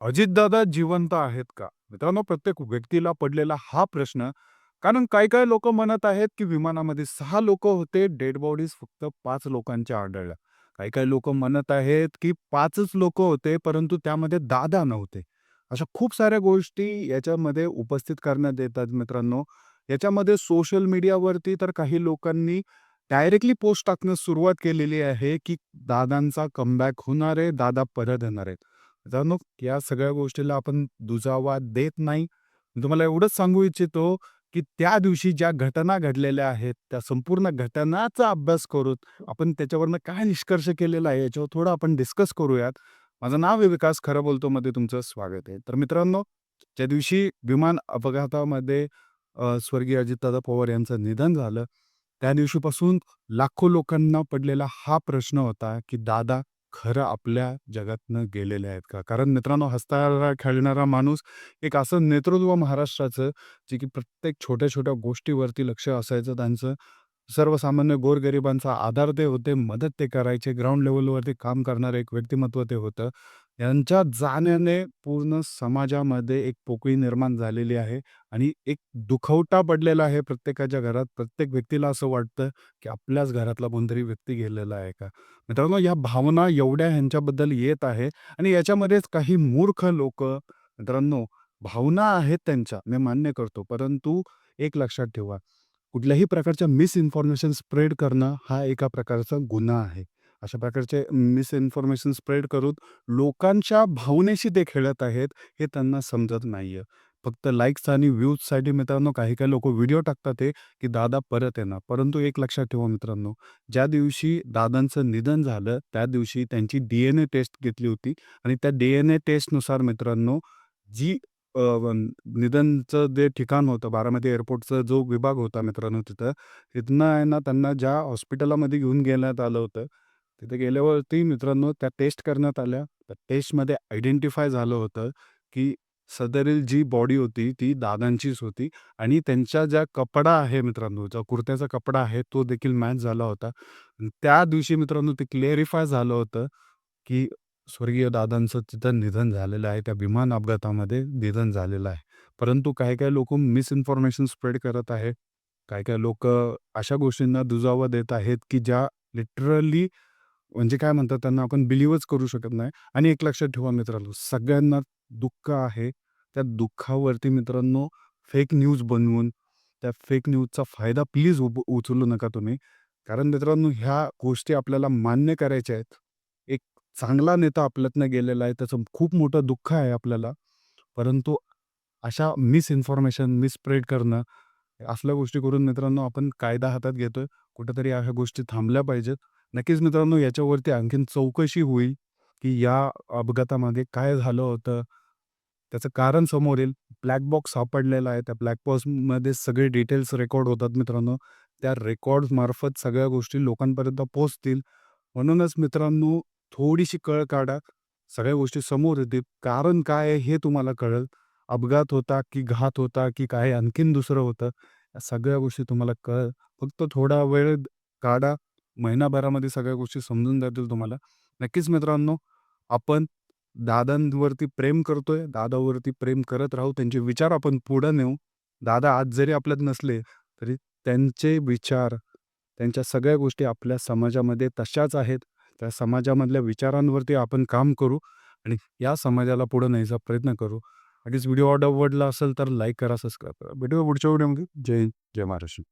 अजितदादा जिवंत आहेत का? मित्रांनो, प्रत्येक व्यक्तीला पडलेला हा प्रश्न. कारण काही-काही लोकं म्हणत आहेत, की विमानामध्ये 6 लोकं होते, डेड बॉडीज फक्त 5 लोकांच्या आढळल्या. काही-काही लोकं म्हणत आहेत, की 5च लोकं होते, परंतु त्यामध्ये दादा नव्हते. अशा खूप साऱ्या गोष्टी याच्यामध्ये उपस्थित करण्यात येतात मित्रांनो. याच्यामध्ये सोशल मीडियावरती तर काही लोकांनी डायरेक्टली पोस्ट टाकण्यास सुरुवात केलेली आहे, की दादांचा कमबॅक होणार आहे, दादा परत येणार आहेत. मित्रांनो, या सगळ्या गोष्टीला आपण दुजावा देत नाही. मी तुम्हाला एवढंच सांगू इच्छितो, की त्या दिवशी ज्या घटना घडलेल्या आहेत, त्या संपूर्ण घटनाचा अभ्यास करून आपण त्याच्यावरनं काय निष्कर्ष केलेला आहे, याच्यावर थोडं आपण डिस्कस करूयात. माझं नाव आहे विकास खरं बोलतो मध्ये तुमचं स्वागत आहे. तर मित्रांनो, ज्या दिवशी विमान अपघातामध्ये स्वर्गीय अजितदादा पवार यांचं निधन झालं, त्या दिवशीपासून लाखो लोकांना पडलेला हा प्रश्न होता, की दादा खरं आपल्या जगातनं गेलेले आहेत का? कारण मित्रांनो, हसणारा खेळणारा माणूस एक असं नेतृत्व महाराष्ट्राचं, जे की प्रत्येक छोट्या-छोट्या गोष्टीवरती लक्ष असायचं त्यांचं. सर्वसामान्य गोरगरिबांचा आधार ते होते, मदत ते करायचे, ग्राउंड लेव्हलवरती काम करणारं एक व्यक्तिमत्व ते होतं. यांच्या जाण्याने पूर्ण समाजामध्ये एक पोकळी निर्माण झालेली आहे आणि एक दुखवटा पडलेला आहे प्रत्येकाच्या घरात. प्रत्येक व्यक्तीला असं वाटतं, की आपल्याच घरातला कोणतरी व्यक्ती गेलेला आहे का? मित्रांनो, या भावना एवढ्या ह्यांच्याबद्दल येत आहे आणि याच्यामध्येच काही मूर्ख लोकं. मित्रांनो, भावना आहेत त्यांच्या, मी मान्य करतो. परंतु एक लक्षात ठेवा, कुठल्याही प्रकारच्या मिसइन्फॉर्मेशन स्प्रेड करणं हा एका प्रकारचा गुन्हा आहे. अशा प्रकारचे मिसइन्फॉर्मेशन स्प्रेड करून लोकांच्या भावनेशी ते खेळत आहेत, हे त्यांना समजत नाहीये. फक्त लाइक्स आणि व्ह्यूजसाठी मित्रांनो काही-काही लोकं व्हिडिओ टाकतात आहे, की दादा परत येणार. परंतु एक लक्षात ठेवा मित्रांनो, ज्या दिवशी दादांचं निधन झालं, त्या दिवशी त्यांची डी-एन-ए टेस्ट घेतली होती आणि त्या डी-एन-ए टेस्टनुसार मित्रांनो, जी अ, निधनचं जे ठिकाण होतं, बारामती एअरपोर्टचा जो विभाग होता मित्रांनो तिथं, तिथनं आहे ना त्यांना ज्या हॉस्पिटलमध्ये घेऊन गेल्यात आलं होतं, तिथे गेल्यावरती मित्रांनो त्या टेस्ट करण्यात आल्या. त्या टेस्टमध्ये आयडेंटिफाय झालं होतं, की सदरील जी बॉडी होती ती दादांचीच होती आणि त्यांच्या ज्या कपडा आहे मित्रांनो, जो कुर्त्याचा कपडा आहे तो देखील मॅच झाला होता. त्या दिवशी मित्रांनो ते क्लिअरिफाय झालं होतं, की स्वर्गीय दादांचं तिथं निधन झालेलं आहे. त्या विमान अपघातामध्ये निधन झालेलं आहे. परंतु काही-काही लोकं मिसइन्फॉर्मेशन स्प्रेड करत आहेत. काही-काही लोकं अशा गोष्टींना दुजावा देत आहेत, की ज्या लिटरली म्हणजे काय म्हणतात त्यांना आपण बिलीव्हच करू शकत नाही. आणि एक लक्षात ठेवा मित्रांनो, सगळ्यांना दुःख आहे. त्या दुःखावरती मित्रांनो फेक न्यूज बनवून, त्या फेक न्यूजचा फायदा प्लीज उचलू नका तुम्ही. कारण मित्रांनो ह्या गोष्टी आपल्याला मान्य करायच्या आहेत. एक चांगला नेता आपल्यातनं गेलेला आहे, त्याचं खूप मोठं दुःख आहे आपल्याला. परंतु अशा मिसइन्फॉर्मेशन, मिसस्प्रेड करणं, असल्या गोष्टी करून मित्रांनो आपण कायदा हातात घेतोय. कुठेतरी ह्या गोष्टी थांबल्या पाहिजेत. नक्कीच मित्रांनो याच्यावरती आणखीन चौकशी होईल, की या अपघातामध्ये काय झालं होतं? त्याचं कारण समोर येईल. ब्लॅक बॉक्स सापडलेला आहे. त्या ब्लॅक बॉक्समध्ये सगळे डिटेल्स रेकॉर्ड होतात मित्रांनो. त्या रेकॉर्ड्समार्फत सगळ्या गोष्टी लोकांपर्यंत पोहोचतील. म्हणूनच मित्रांनो थोडीशी कळ काढा. सगळ्या गोष्टी समोर येतील. कारण काय आहे हे तुम्हाला कळेल. अपघात होता, की घात होता, की काय आणखीन दुसरं होतं? या सगळ्या गोष्टी तुम्हाला कळेल. फक्त थोडा वेळ काढा. महिनाभरामध्ये सगळ्या गोष्टी समजून जातील तुम्हाला. नक्कीच मित्रांनो, आपण दादांवरती प्रेम करतोय, दादावरती प्रेम करत राहू. त्यांचे विचार आपण पुढे नेऊ. दादा आज जरी आपल्यात नसले, तरी त्यांचे विचार, त्यांच्या सगळ्या गोष्टी आपल्या समाजामध्ये तशाच आहेत. त्या समाजामधल्या विचारांवरती आपण काम करू आणि या समाजाला पुढे न्यायचा प्रयत्न करू. नक्कीच व्हिडिओ आवडला असेल तर लाईक करा, सबस्क्राईब करा. भेटूया पुढच्या व्हिडिओमध्ये. जय हिंद, जय महाराष्ट्र.